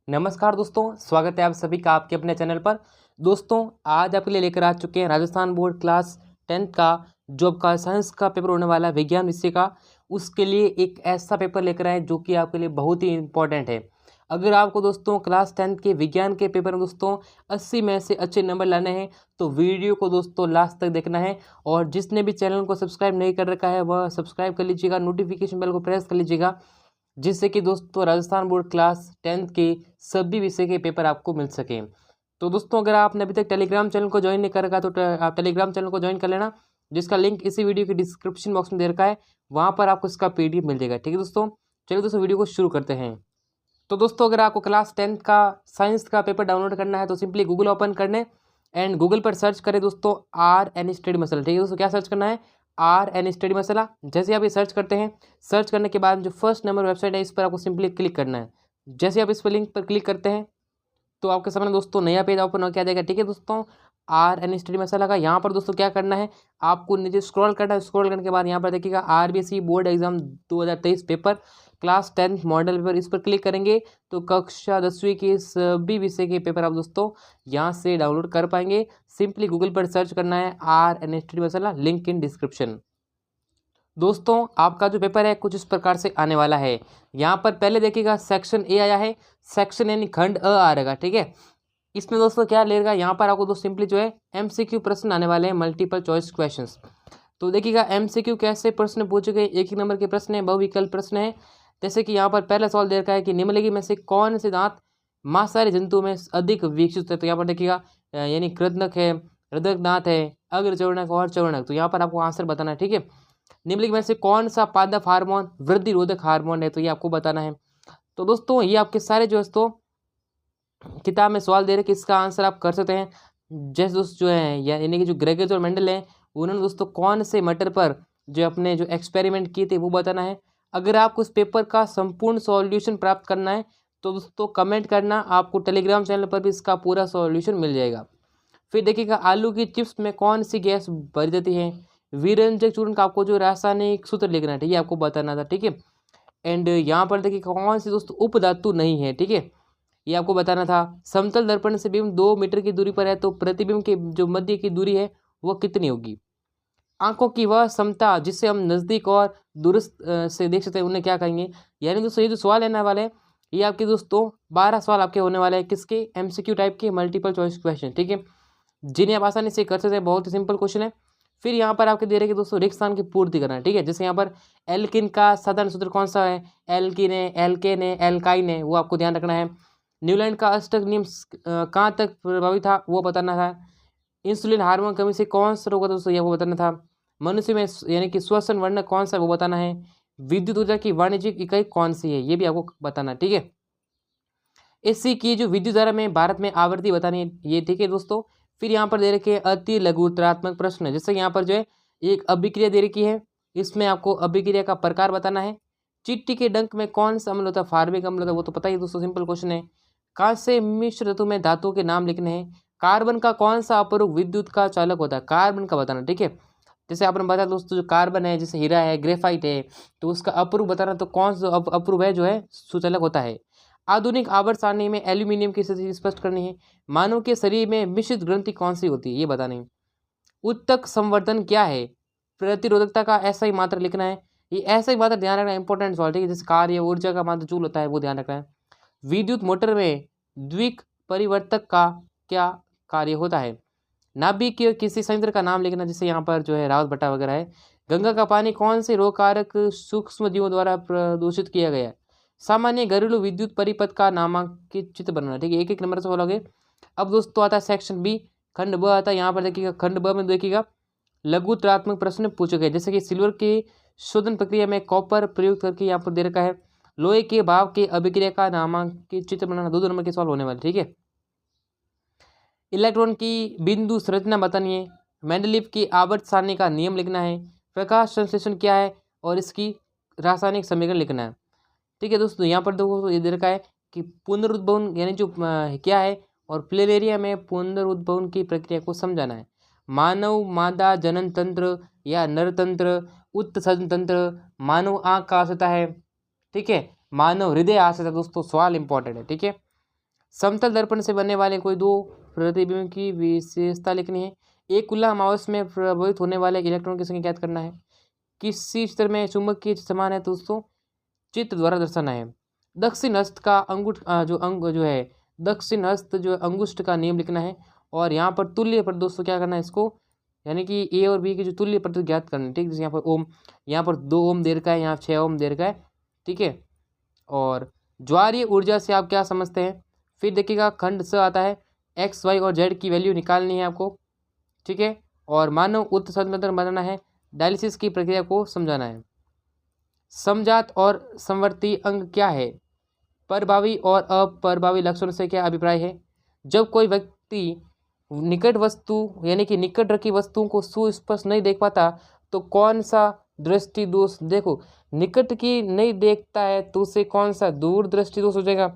नमस्कार दोस्तों, स्वागत है आप सभी का आपके अपने चैनल पर। दोस्तों, आज आपके लिए लेकर आ चुके हैं राजस्थान बोर्ड क्लास 10th का जो आपका साइंस का पेपर होने वाला है, विज्ञान विषय का। उसके लिए एक ऐसा पेपर लेकर आए जो कि आपके लिए बहुत ही इंपॉर्टेंट है। अगर आपको दोस्तों क्लास 10th के विज्ञान के पेपर में दोस्तों 80 में से अच्छे नंबर लाने हैं तो वीडियो को दोस्तों लास्ट तक देखना है। और जिसने भी चैनल को सब्सक्राइब नहीं कर रखा है वह सब्सक्राइब कर लीजिएगा, नोटिफिकेशन बेल को प्रेस कर लीजिएगा, जिससे कि दोस्तों राजस्थान बोर्ड क्लास 10th के सभी विषय के पेपर आपको मिल सकें। तो दोस्तों, अगर आपने अभी तक टेलीग्राम चैनल को ज्वाइन नहीं कर रखा तो आप टेलीग्राम चैनल को ज्वाइन कर लेना, जिसका लिंक इसी वीडियो के डिस्क्रिप्शन बॉक्स में दे रखा है। वहाँ पर आपको इसका PDF मिल जाएगा। ठीक है दोस्तों, चलिए दोस्तों वीडियो को शुरू करते हैं। तो दोस्तों, अगर आपको क्लास 10th का साइंस का पेपर डाउनलोड करना है तो सिंपली गूगल ओपन करने एंड गूगल पर सर्च करें दोस्तों RN स्टडी मसला। ठीक है दोस्तों, क्या सर्च करना है? RN स्टडी मसला। जैसे आप ये सर्च करते हैं, सर्च करने के बाद जो फर्स्ट नंबर वेबसाइट है इस पर आपको सिंपली क्लिक करना है। जैसे आप इस पर लिंक पर क्लिक करते हैं तो आपके सामने दोस्तों नया पेज ओपन हो के आ जाएगा। ठीक है दोस्तों, RN स्टडी मसाला का यहाँ पर दोस्तों क्या करना है, आपको नीचे स्क्रॉल करना है। स्क्रॉल करने के बाद यहाँ पर देखिएगा RBC board exam 2023 paper class 10th model paper, इस पर क्लिक करेंगे तो कक्षा 10वीं के सभी विषय के पेपर आप दोस्तों यहाँ से डाउनलोड कर पाएंगे। सिंपली गूगल पर सर्च करना है RN study masala, link in description. दोस्तों, आपका जो पेपर है कुछ इस प्रकार से आने वाला है। यहाँ पर पहले देखिएगा सेक्शन ए आया है, सेक्शन यानी खंड अ आ रहेगा। ठीक है, इसमें दोस्तों क्या लेगा, यहाँ पर आपको दोस्तों सिंपली जो है MCQ प्रश्न आने वाले हैं, मल्टीपल चॉइस क्वेश्चंस। तो देखिएगा MCQ कैसे प्रश्न पूछे गए, एक ही नंबर के प्रश्न है, बहुविकल्प प्रश्न है। जैसे कि यहाँ पर पहला सवाल दे रखा है कि निम्नलिखित में से कौन से दांत मांसाहारी जंतु में अधिक विकसित है। तो यहाँ पर देखिएगा यानी कृंतक है, हृदय दांत है, अग्रचर्णक और चर्वणक। तो यहाँ पर आपको आंसर बताना है। ठीक है, निम्नलिखित में से कौन सा पादप हार्मोन वृद्धि रोधक हार्मोन है, तो ये आपको बताना है। तो दोस्तों, ये आपके सारे जो दोस्तों किताब में सवाल दे रहे कि इसका आंसर आप कर सकते हैं। जैसे दोस्त जो है यानी कि जो ग्रेगेज और मेंडल है उन्होंने दोस्तों कौन से मटर पर जो अपने जो एक्सपेरिमेंट किए थे वो बताना है। अगर आपको इस पेपर का संपूर्ण सॉल्यूशन प्राप्त करना है तो दोस्तों कमेंट करना, आपको टेलीग्राम चैनल पर भी इसका पूरा सॉल्यूशन मिल जाएगा। फिर देखिएगा आलू की चिप्स में कौन सी गैस भरी जाती है। विरंजक चूर्ण का आपको जो रासायनिक सूत्र लिखना है, ठीक है, आपको बताना था। ठीक है, एंड यहाँ पर देखिए कौन सी दोस्तों उपधातु नहीं है। ठीक है, ये आपको बताना था। समतल दर्पण से बिंब 2 मीटर की दूरी पर है तो प्रतिबिंब के जो मध्य की दूरी है वो कितनी होगी। आंखों की वह क्षमता जिससे हम नज़दीक और दूरस्थ से देख सकते हैं उन्हें क्या कहेंगे। यानी दोस्तों ये जो सवाल लेने वाले हैं ये आपके दोस्तों 12 सवाल आपके होने वाले हैं, किसके? MCQ टाइप के, मल्टीपल चॉइस क्वेश्चन। ठीक है, जिन्हें आप आसानी से कर सकते हैं, बहुत ही सिंपल क्वेश्चन है। फिर यहाँ पर आपके दे रहे कि दोस्तों रिक्त स्थान की पूर्ति करना है। ठीक है, जैसे यहाँ पर एल्किन का साधारण सूत्र कौन सा है, एल्किन है, एल्केन है, एल्काइन है, वो आपको ध्यान रखना है। न्यूलैंड का अष्टक नियम कहाँ तक प्रभावी था वो बताना था। इंसुलिन हार्मोन कमी से कौन सा रोग होता है दोस्तों, ये वो बताना था। मनुष्य में यानी कि श्वसन वर्णक कौन सा है वो बताना है। विद्युत ऊर्जा की वाणिज्यिक इकाई कौन सी है ये भी आपको बताना। ठीक है, एसी की जो विद्युत धारा में भारत में आवृत्ति बतानी है ये। ठीक है दोस्तों, फिर यहाँ पर दे रखे हैं अति लघुत्तरात्मक प्रश्न, जैसे यहाँ पर जो है एक अभिक्रिया दे रखी है, इसमें आपको अभिक्रिया का प्रकार बताना है। चिट्टी के डंक में कौन सा अम्ल होता है, फार्मिक अम्ल होता है, वो तो पता ही दोस्तों, सिंपल क्वेश्चन है। कांस्य मिश्र धातु में धातुओं के नाम लिखने हैं। कार्बन का कौन सा अपरूप विद्युत का चालक होता है, कार्बन का बताना। ठीक है, जैसे आपने बताया दोस्तों जो कार्बन है, जैसे हीरा है, ग्रेफाइट है, तो उसका अपरूप बताना, तो कौन सा अपरूप है जो है सुचालक होता है। आधुनिक आवर्त सारणी में एल्यूमिनियम की स्थिति स्पष्ट करनी है। मानव के शरीर में मिश्रित ग्रंथि कौन सी होती है ये बतानी है। उत्तक संवर्धन क्या है, प्रतिरोधकता का ऐसा ही मात्रा लिखना है। ये ऐसा ही मात्रा ध्यान रखना, इंपॉर्टेंट सवाल। ठीक है, जैसे कार्य ऊर्जा का मात्रा जूल होता है वो ध्यान रखना है। विद्युत मोटर में द्विक परिवर्तक का क्या कार्य होता है। नाभिक के किसी संयंत्र का नाम लिखना, जैसे यहाँ पर जो है रावत भट्टा वगैरह है। गंगा का पानी कौन से रोगकारक सूक्ष्म जीवों द्वारा प्रदूषित किया गया है। सामान्य घरेलू विद्युत परिपथ का नामांकित चित्र बनाना। ठीक है, एक एक नंबर से बोलोगे। अब दोस्तों आता है सेक्शन बी, खंड ब आता है। यहाँ पर देखिएगा खंड ब में देखिएगा लघुत्तरात्मक प्रश्न पूछे गए, जैसे कि सिल्वर की शोधन प्रक्रिया में कॉपर प्रयुक्त करके यहाँ पर दे रखा है। लोहे के भाव के अभिक्रिया का नामांकित चित्र बनाना, 2 नंबर के सवाल होने वाले। ठीक है, इलेक्ट्रॉन की बिंदु संरचना बतानी है। मेंडलीव की आवर्त सारणी का नियम लिखना है। प्रकाश संश्लेषण क्या है और इसकी रासायनिक समीकरण लिखना है। ठीक है दोस्तों, यहाँ पर देखो ये दे रखा है कि पुनरुद्भवन यानी जो क्या है, और प्लेनेरिया में पुनरुद्भवन की प्रक्रिया को समझाना है। मानव मादा जनन तंत्र या नर तंत्र, उत्सर्जन तंत्र, मानव आँख का आ सकता है। ठीक है, मानव हृदय आ सकता है दोस्तों, सवाल इंपॉर्टेंट है। ठीक है, समतल दर्पण से बनने वाले कोई दो प्रतिबिंब की विशेषता लिखनी है। एक खुला अमावस में प्रभावित होने वाले इलेक्ट्रॉन की संख्या ज्ञात करना है। किसी चित्र में चुंबकीय समान है दोस्तों, चित्र द्वारा दर्शाना है। दक्षिण हस्त का दक्षिण हस्त जो अंगुष्ठ का नियम लिखना है। और यहाँ पर तुल्य पर दोस्तों क्या करना है इसको, यानी कि ए और बी की जो तुल्य पर ज्ञात करना है। ठीक है, जैसे यहाँ पर ओम, यहाँ पर 2 ओम दे रखा है, यहाँ 6 ओम दे रखा है। ठीक है, और ज्वारीय ऊर्जा से आप क्या समझते हैं। फिर देखिएगा खंड स आता है, एक्स वाई और जेड की वैल्यू निकालनी है आपको। ठीक है, और मानव उत्संतरण बनाना है, डायलिसिस की प्रक्रिया को समझाना है। समजात और संवर्ती अंग क्या है, प्रभावी और अप्रभावी लक्षणों से क्या अभिप्राय है। जब कोई व्यक्ति निकट वस्तु यानी कि निकट रखी वस्तुओं को सुस्पष्ट नहीं देख पाता तो कौन सा दृष्टि दोष, देखो निकट की नहीं देखता है तो उसे कौन सा दूर दृष्टि दोष हो जाएगा।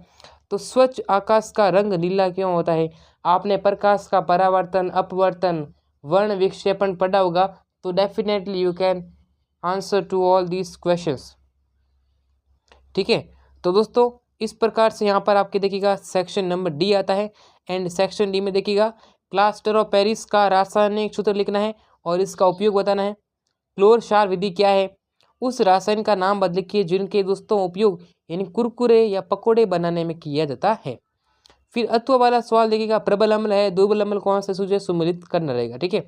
तो स्वच्छ आकाश का रंग नीला क्यों होता है। आपने प्रकाश का परावर्तन, अपवर्तन, वर्ण विक्षेपण पढ़ा होगा, तो definitely you can answer to all these questions. ठीक है, तो दोस्तों इस प्रकार से यहाँ पर आपके देखिएगा सेक्शन नंबर डी आता है। एंड सेक्शन डी में देखिएगा प्लास्टर ऑफ पेरिस का रासायनिक सूत्र लिखना है और इसका उपयोग बताना है। क्लोर क्षार विधि क्या है, उस रासायन का नाम बदल लिखिए जिनके दोस्तों उपयोग यानी कुरकुरे या पकोड़े बनाने में किया जाता है। फिर अत्व वाला सवाल देखिएगा, प्रबल अम्ल है, दुर्बल अम्ल कौन सा सूझे सुमिलित करना रहेगा। ठीक है,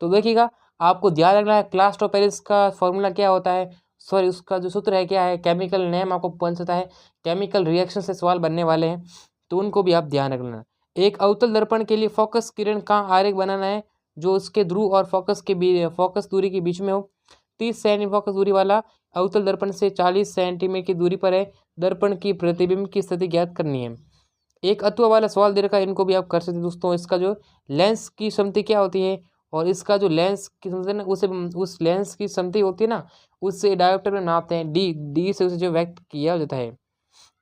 तो देखिएगा आपको ध्यान रखना है प्लास्टर ऑफ पेरिस का फॉर्मूला क्या होता है, सॉरी उसका जो सूत्र है क्या है, केमिकल नेम आपको बन सकता है, केमिकल रिएक्शन से सवाल बनने वाले हैं तो उनको भी आप ध्यान रखना। एक अवतल दर्पण के लिए फोकस किरण का आरेख बनाना है जो उसके ध्रुव और फोकस दूरी के बीच में हो। 30 सेंटीमीटर फोकस दूरी वाला अवतल दर्पण से 40 सेंटीमीटर की दूरी पर है। दर्पण की प्रतिबिंब की स्थिति ज्ञात करनी है। एक अत्व वाला सवाल दे रखा है, इनको भी आप कर सकते हैं दोस्तों। इसका जो लेंस की क्षमता क्या होती है और इसका जो लेंस की क्षमता है ना, उस लेंस की क्षमता होती है ना, उससे डायोप्टर में नापते हैं। डी से उसे जो व्यक्त किया जाता है,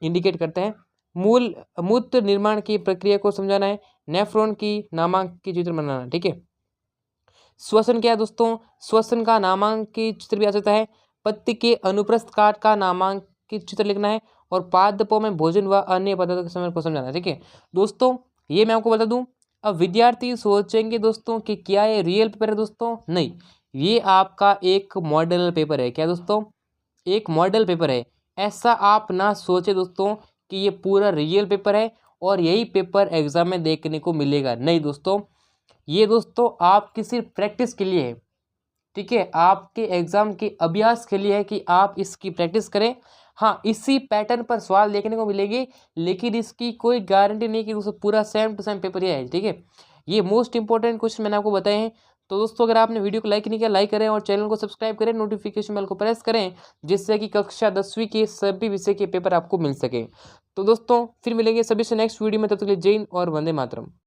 इंडिकेट करते हैं। मूत्र निर्माण की प्रक्रिया को समझाना है। नेफ्रॉन की नामांक की चित्र बनाना। ठीक है, श्वसन क्या है दोस्तों, श्वसन का नामांक की चित्र भी आ सकता है। पत्ती के अनुप्रस्थ काट का नामांक की चित्र लिखना है और पादपों में भोजन व अन्य पदार्थों के समय को समझाना है। ठीक है दोस्तों, ये मैं आपको बता दूं। अब विद्यार्थी सोचेंगे दोस्तों कि क्या ये रियल पेपर है दोस्तों, नहीं, ये आपका एक मॉडल पेपर है। क्या दोस्तों, एक मॉडल पेपर है। ऐसा आप ना सोचे दोस्तों कि ये पूरा रियल पेपर है और यही पेपर एग्जाम में देखने को मिलेगा, नहीं दोस्तों। ये दोस्तों आपकी सिर्फ प्रैक्टिस के लिए है। ठीक है, आपके एग्जाम के अभ्यास के लिए है कि आप इसकी प्रैक्टिस करें। हाँ, इसी पैटर्न पर सवाल देखने को मिलेगी, लेकिन इसकी कोई गारंटी नहीं कि दोस्तों पूरा सेम टू सेम पेपर ही है। ठीक है, ये मोस्ट इंपॉर्टेंट क्वेश्चन मैंने आपको बताए हैं। तो दोस्तों अगर आपने वीडियो को लाइक नहीं किया, लाइक करें और चैनल को सब्सक्राइब करें, नोटिफिकेशन बेल को प्रेस करें, जिससे कि कक्षा 10वीं के सभी विषय के पेपर आपको मिल सके। तो दोस्तों फिर मिलेंगे सभी से नेक्स्ट वीडियो में, तब तक के लिए जय हिंद और वंदे मातरम।